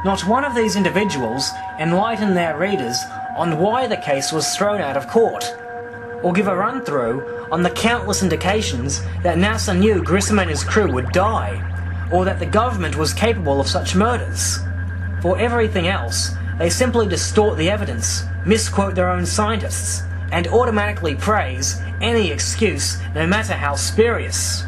not one of these individuals enlightened their readers on why the case was thrown out of court, or give a run-through on the countless indications that NASA knew Grissom and his crew would die, or that the government was capable of such murders. For everything else, they simply distort the evidence, misquote their own scientists, and automatically praise any excuse, no matter how spurious.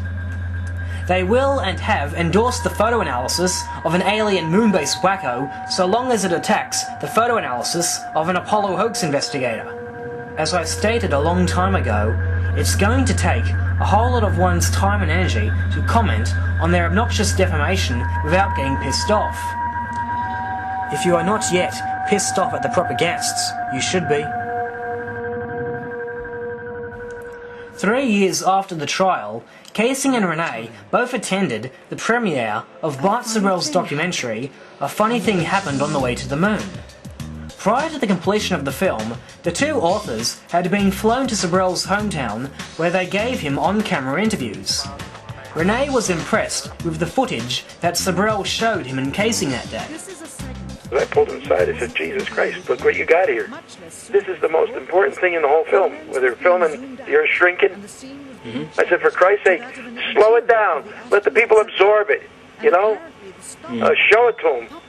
They will and have endorsed the photo analysis of an alien moon-based wacko so long as it attacks the photo analysis of an Apollo hoax investigator. As I stated a long time ago, it's going to take a whole lot of one's time and energy to comment on their obnoxious defamation without getting pissed off. If you are not yet pissed off at the propagandists, you should be. 3 years after the trial, Kaysing and Renee both attended the premiere of Bart Sibrel's documentary, A Funny Thing Happened on the Way to the Moon. Prior to the completion of the film, the two authors had been flown to Sibrel's hometown where they gave him on-camera interviews. Renee was impressed with the footage that Sibrel showed him in Kaysing that day. I pulled him aside, I said, Jesus Christ, look what you got here. This is the most important thing in the whole film. Where they're filming the Earth shrinking. I said, for Christ's sake, slow it down. Let the people absorb it, you know? Show it to them.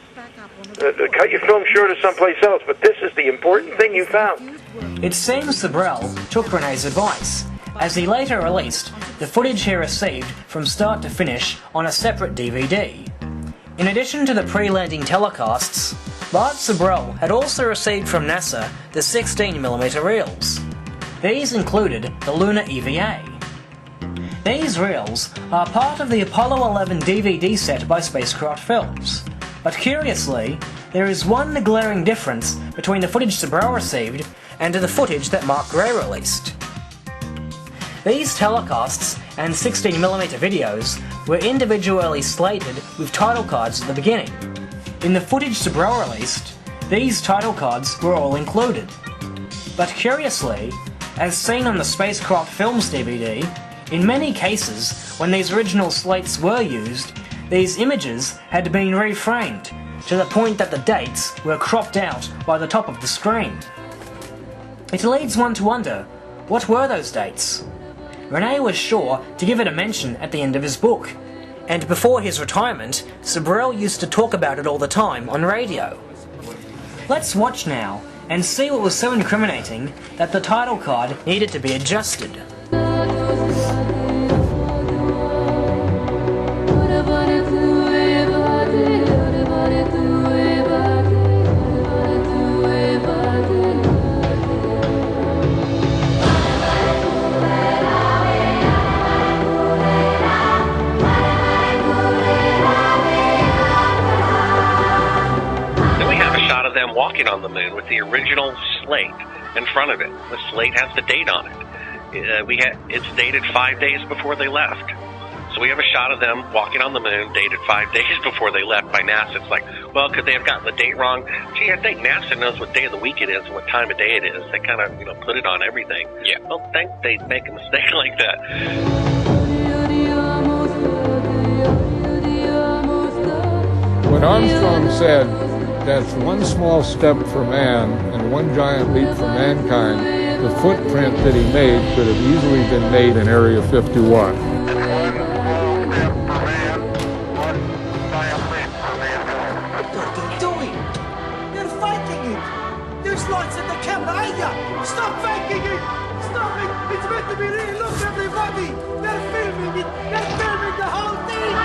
Cut your film short of someplace else, but this is the important thing you found. It seems Sibrel took Renee's advice, as he later released the footage he received from start to finish on a separate DVD. In addition to the pre-landing telecasts, Bart Sibrel had also received from NASA the 16mm reels. These included the Lunar EVA. These reels are part of the Apollo 11 DVD set by Spacecraft Films, but curiously, there is one glaring difference between the footage Sibrel received and the footage that Mark Gray released. These telecasts and 16mm videos were individually slated with title cards at the beginning. In the footage Sibrel released, these title cards were all included. But curiously, as seen on the Spacecraft Films DVD, in many cases, when these original slates were used, these images had been reframed, to the point that the dates were cropped out by the top of the screen. It leads one to wonder, what were those dates? Renee was sure to give it a mention at the end of his book, and before his retirement, Sibrel used to talk about it all the time on radio. Let's watch now, and see what was so incriminating that the title card needed to be adjusted. Walking on the moon with the original slate in front of it. The slate has the date on it. It's dated 5 days before they left. So we have a shot of them walking on the moon, dated 5 days before they left by NASA. It's like, well, could they have gotten the date wrong? Gee, I think NASA knows what day of the week it is and what time of day it is. They kind of, put it on everything. Yeah. I don't think they'd make a mistake like that. When Armstrong said, "That's one small step for man and one giant leap for mankind," the footprint that he made could have easily been made in Area 51. What are you doing? You're faking it! There's lights in the camera, Aya! Stop faking it! Stop it! It's meant to be real! Look, everybody! They're filming it! They're filming the whole thing!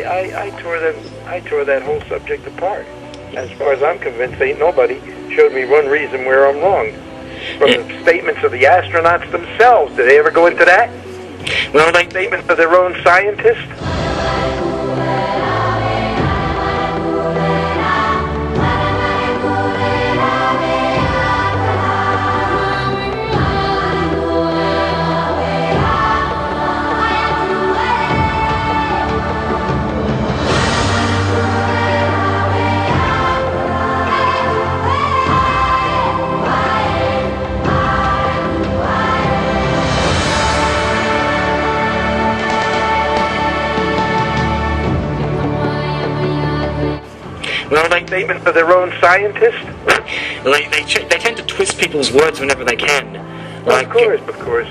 I tore that whole subject apart. As far as I'm convinced, ain't nobody showed me one reason where I'm wrong. From the statements of the astronauts themselves, did they ever go into that? Well, Statements of their own scientists? well, Statements of their own scientists? they tend to twist people's words whenever they can. Well, of course.